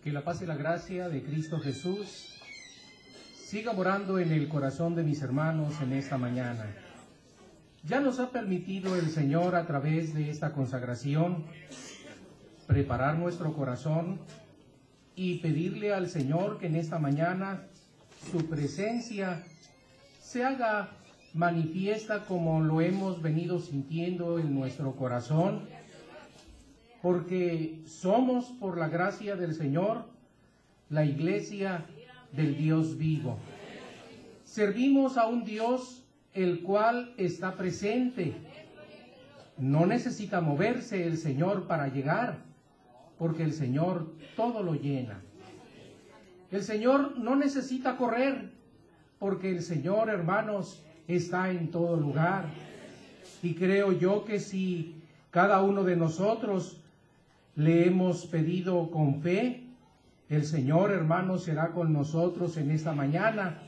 Que la paz y la gracia de Cristo Jesús siga morando en el corazón de mis hermanos en esta mañana. Ya nos ha permitido el Señor a través de esta consagración preparar nuestro corazón y pedirle al Señor que en esta mañana su presencia se haga manifiesta como lo hemos venido sintiendo en nuestro corazón, porque somos, por la gracia del Señor, la iglesia del Dios vivo. Servimos a un Dios el cual está presente. No necesita moverse el Señor para llegar, porque el Señor todo lo llena. El Señor no necesita correr, porque el Señor, hermanos, está en todo lugar. Y creo yo que si cada uno de nosotros le hemos pedido con fe, el Señor, hermanos, será con nosotros en esta mañana.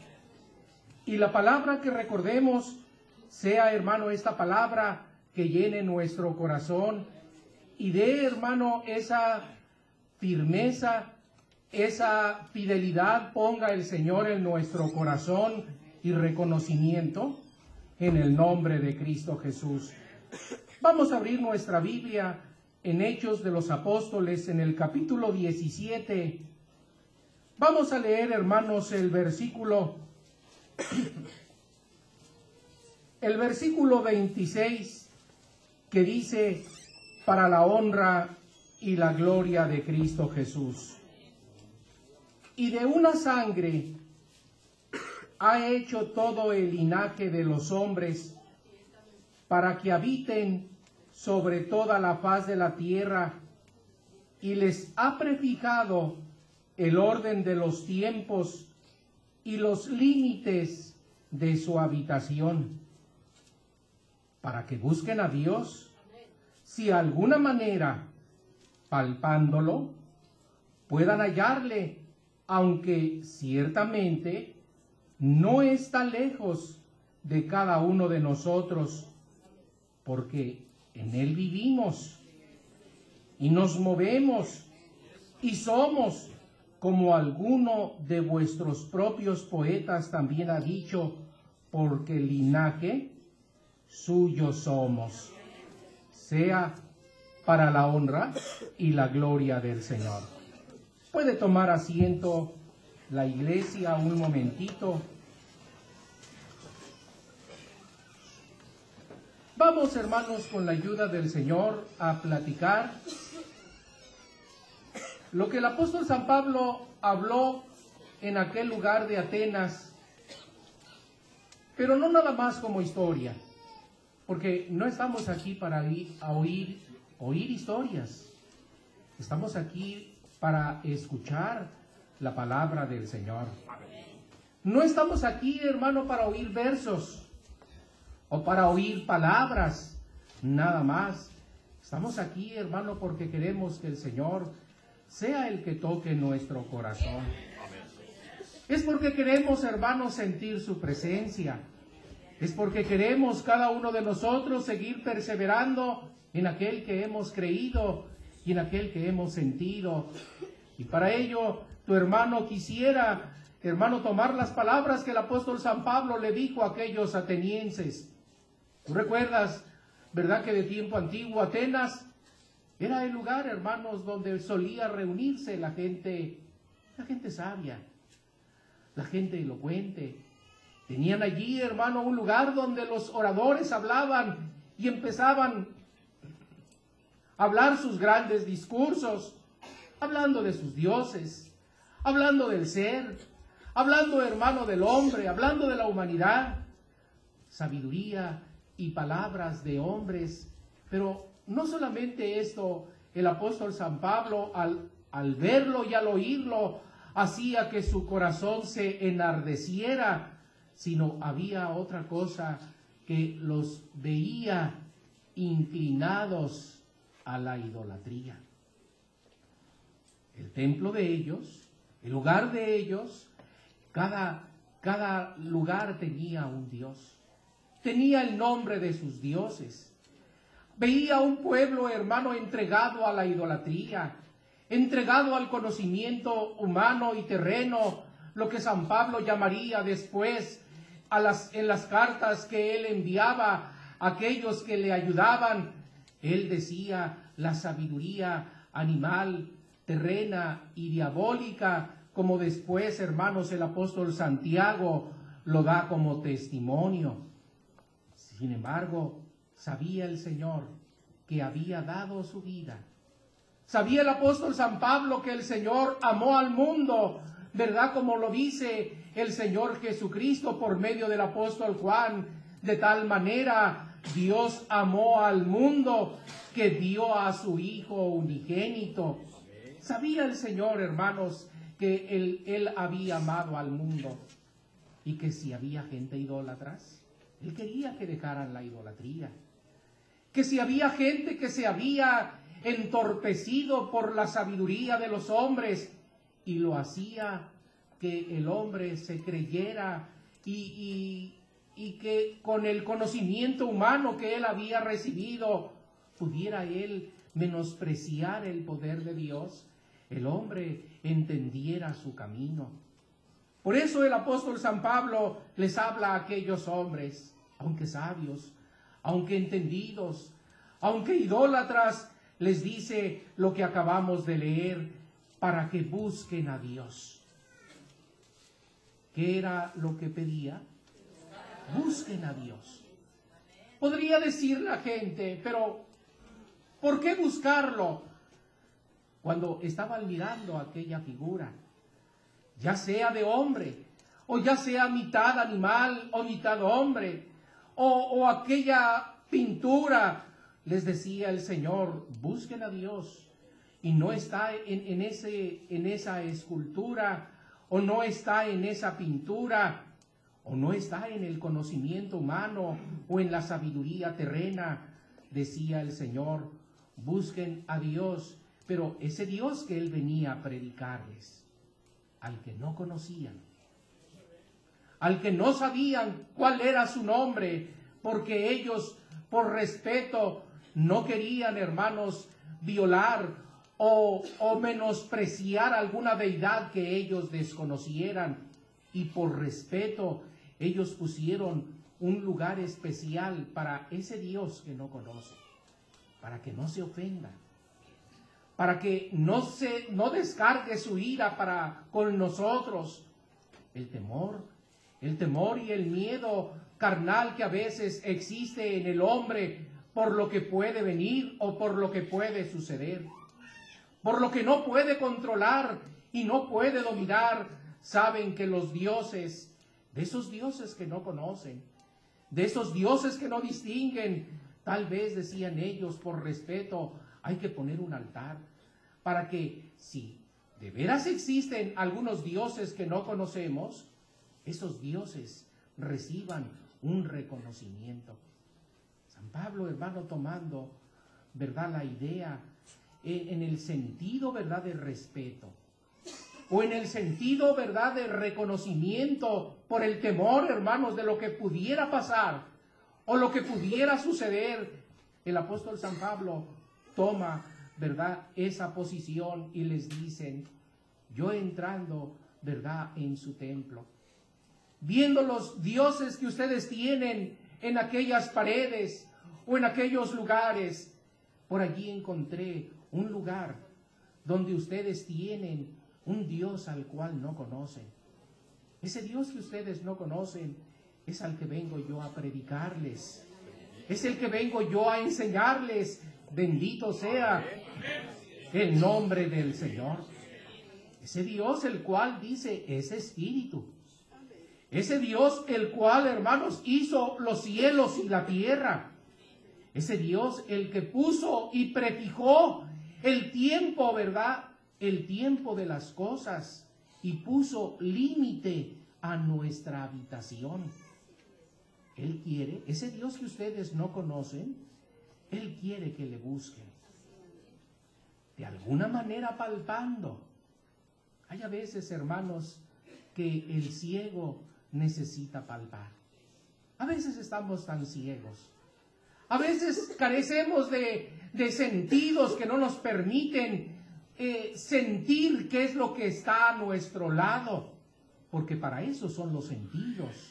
Y la palabra que recordemos sea, hermano, esta palabra que llene nuestro corazón y dé, hermano, esa firmeza, esa fidelidad, ponga el Señor en nuestro corazón y reconocimiento en el nombre de Cristo Jesús. Vamos a abrir nuestra Biblia en Hechos de los Apóstoles, en el capítulo 17. Vamos a leer, hermanos, el versículo 26, que dice: para la honra y la gloria de Cristo Jesús. Y de una sangre ha hecho todo el linaje de los hombres, para que habiten sobre toda la faz de la tierra, y les ha prefijado el orden de los tiempos y los límites de su habitación, para que busquen a Dios, si de alguna manera, palpándolo, puedan hallarle, aunque ciertamente no está lejos de cada uno de nosotros, porque en Él vivimos y nos movemos y somos, como alguno de vuestros propios poetas también ha dicho, porque linaje suyo somos. Sea para la honra y la gloria del Señor. Puede tomar asiento la iglesia un momentito. Vamos, hermanos, con la ayuda del Señor a platicar lo que el apóstol San Pablo habló en aquel lugar de Atenas, pero no nada más como historia, porque no estamos aquí para oír historias, estamos aquí para escuchar la palabra del Señor. No estamos aquí, hermano, para oír versos o para oír palabras, nada más. Estamos aquí, hermano, porque queremos que el Señor sea el que toque nuestro corazón. Es porque queremos, hermanos, sentir su presencia. Es porque queremos cada uno de nosotros seguir perseverando en aquel que hemos creído y en aquel que hemos sentido. Y para ello, tu hermano quisiera, hermano, tomar las palabras que el apóstol San Pablo le dijo a aquellos atenienses. Tú recuerdas, ¿verdad?, que de tiempo antiguo Atenas era el lugar, hermanos, donde solía reunirse la gente sabia, la gente elocuente. Tenían allí, hermano, un lugar donde los oradores hablaban y empezaban a hablar sus grandes discursos, hablando de sus dioses, hablando del ser, hablando, hermano, del hombre, hablando de la humanidad, sabiduría y palabras de hombres. Pero no solamente esto, el apóstol San Pablo al verlo y al oírlo hacía que su corazón se enardeciera, sino había otra cosa, que los veía inclinados a la idolatría. El templo de ellos, el lugar de ellos, cada lugar tenía un dios, tenía el nombre de sus dioses. Veía un pueblo, hermano, entregado a la idolatría. entregado al conocimiento humano y terreno, lo que San Pablo llamaría después en las cartas que él enviaba a aquellos que le ayudaban. Él decía la sabiduría animal, terrena y diabólica, como después, hermanos, el apóstol Santiago lo da como testimonio. Sin embargo, sabía el Señor que había dado su vida. Sabía el apóstol San Pablo que el Señor amó al mundo, ¿verdad? Como lo dice el Señor Jesucristo por medio del apóstol Juan. De tal manera Dios amó al mundo que dio a su Hijo unigénito. Sabía el Señor, hermanos, que Él había amado al mundo y que si había gente idólatras, Él quería que dejaran la idolatría. Que si había gente que se había entorpecido por la sabiduría de los hombres y lo hacía que el hombre se creyera y que con el conocimiento humano que él había recibido pudiera él menospreciar el poder de Dios, el hombre entendiera su camino. Por eso el apóstol San Pablo les habla a aquellos hombres, aunque sabios, aunque entendidos, aunque idólatras, les dice lo que acabamos de leer, para que busquen a Dios. ¿Qué era lo que pedía? Busquen a Dios. Podría decir la gente, pero ¿por qué buscarlo? Cuando estaban mirando aquella figura, ya sea de hombre, o ya sea mitad animal o mitad hombre, o aquella pintura, les decía el Señor, busquen a Dios. Y no está en esa escultura, o no está en esa pintura, o no está en el conocimiento humano, o en la sabiduría terrena. Decía el Señor, busquen a Dios. Pero ese Dios que Él venía a predicarles, al que no conocían, al que no sabían cuál era su nombre, porque ellos, por respeto, no querían, hermanos, violar o menospreciar alguna deidad que ellos desconocieran. Y por respeto, ellos pusieron un lugar especial para ese Dios que no conoce, para que no se ofenda, para que no descargue su ira con nosotros. El temor y el miedo carnal que a veces existe en el hombre por lo que puede venir o por lo que puede suceder, por lo que no puede controlar y no puede dominar. Saben que los dioses, de esos dioses que no conocen, de esos dioses que no distinguen, tal vez decían ellos por respeto, hay que poner un altar para que si de veras existen algunos dioses que no conocemos, esos dioses reciban un reconocimiento. San Pablo, hermano, tomando, ¿verdad?, la idea en el sentido, ¿verdad?, de respeto, o en el sentido, ¿verdad?, de reconocimiento por el temor, hermanos, de lo que pudiera pasar o lo que pudiera suceder. El apóstol San Pablo toma, ¿verdad?, esa posición y les dicen, yo entrando, ¿verdad?, en su templo, viendo los dioses que ustedes tienen en aquellas paredes o en aquellos lugares, por allí encontré un lugar donde ustedes tienen un Dios al cual no conocen. Ese Dios que ustedes no conocen es al que vengo yo a predicarles. Es el que vengo yo a enseñarles. Bendito sea el nombre del Señor. Ese Dios el cual dice es espíritu. Ese Dios el cual, hermanos, hizo los cielos y la tierra. Ese Dios el que puso y prefijó el tiempo, ¿verdad?, el tiempo de las cosas, y puso límite a nuestra habitación. Él quiere, ese Dios que ustedes no conocen, Él quiere que le busquen. De alguna manera palpando. Hay a veces, hermanos, que el ciego necesita palpar. A veces estamos tan ciegos. A veces carecemos de sentidos que no nos permiten sentir qué es lo que está a nuestro lado, porque para eso son los sentidos.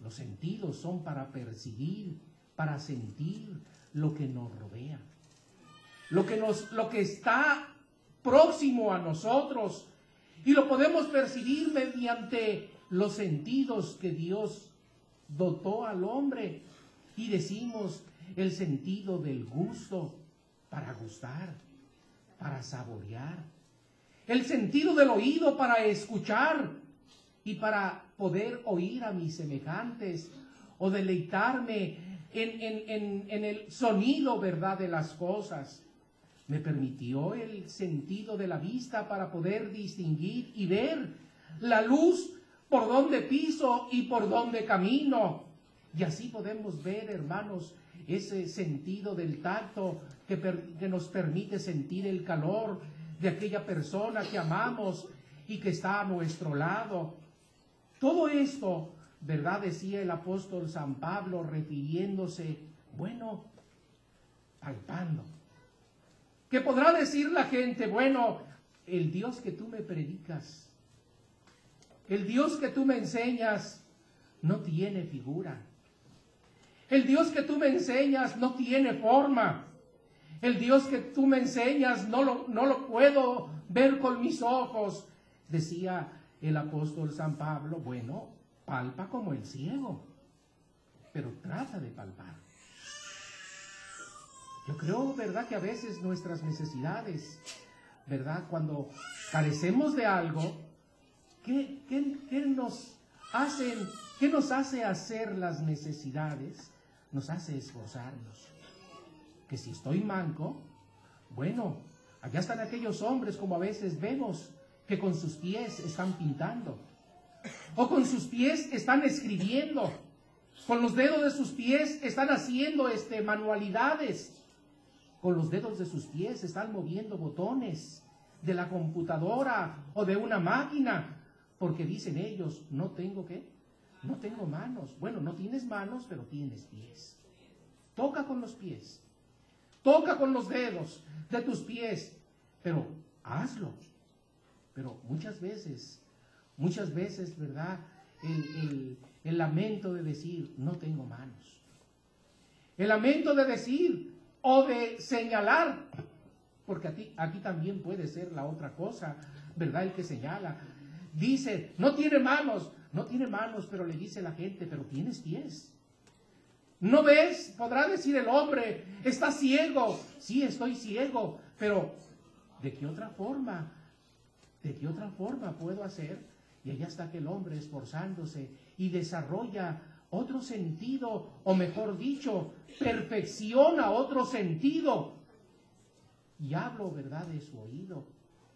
Los sentidos son para percibir, para sentir lo que nos rodea, lo que está próximo a nosotros, y lo podemos percibir mediante los sentidos que Dios dotó al hombre, y decimos el sentido del gusto, para gustar, para saborear, el sentido del oído para escuchar y para poder oír a mis semejantes o deleitarme en el sonido, ¿verdad?, de las cosas. Me permitió el sentido de la vista para poder distinguir y ver la luz por donde piso y por donde camino. Y así podemos ver, hermanos, ese sentido del tacto que nos permite sentir el calor de aquella persona que amamos y que está a nuestro lado. Todo esto, ¿verdad?, decía el apóstol San Pablo, refiriéndose, bueno, palpando. Que podrá decir la gente, bueno, el Dios que tú me predicas, el Dios que tú me enseñas, no tiene figura. El Dios que tú me enseñas no tiene forma. El Dios que tú me enseñas no lo puedo ver con mis ojos. Decía el apóstol San Pablo, bueno, palpa como el ciego, pero trata de palpar. Yo creo, ¿verdad?, que a veces nuestras necesidades, ¿verdad?, cuando carecemos de algo, ¿qué nos hace hacer las necesidades? Nos hace esforzarnos. Que si estoy manco, bueno, allá están aquellos hombres, como a veces vemos, que con sus pies están pintando, o con sus pies están escribiendo, con los dedos de sus pies están haciendo manualidades, con los dedos de sus pies están moviendo botones de la computadora o de una máquina, porque dicen ellos, no tengo manos. Bueno, no tienes manos, pero tienes pies. Toca con los pies, toca con los dedos de tus pies, pero hazlo. Pero muchas veces, ¿verdad?, el lamento de decir, no tengo manos. El lamento de decir o de señalar, porque aquí también puede ser la otra cosa, ¿verdad?, el que señala. Dice, no tiene manos, pero le dice la gente, pero tienes pies. ¿No ves? Podrá decir el hombre, está ciego. Sí, estoy ciego, pero ¿de qué otra forma puedo hacer? Y allá está aquel hombre esforzándose y desarrolla otro sentido, o mejor dicho, perfecciona otro sentido. Y hablo, ¿verdad?, de su oído,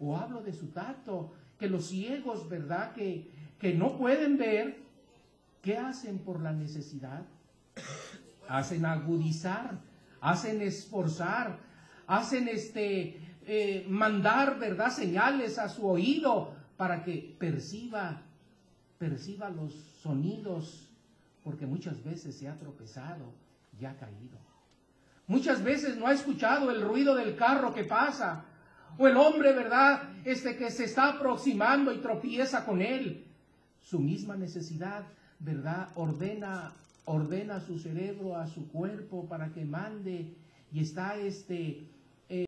o hablo de su tacto, que los ciegos, ¿verdad?, que no pueden ver, ¿qué hacen por la necesidad? Hacen agudizar, hacen esforzar, hacen mandar, ¿verdad?, señales a su oído para que perciba los sonidos, porque muchas veces se ha tropezado y ha caído. Muchas veces no ha escuchado el ruido del carro que pasa, o el hombre, ¿verdad?, que se está aproximando y tropieza con él. Su misma necesidad, ¿verdad?, ordena a su cerebro, a su cuerpo, para que mande, y está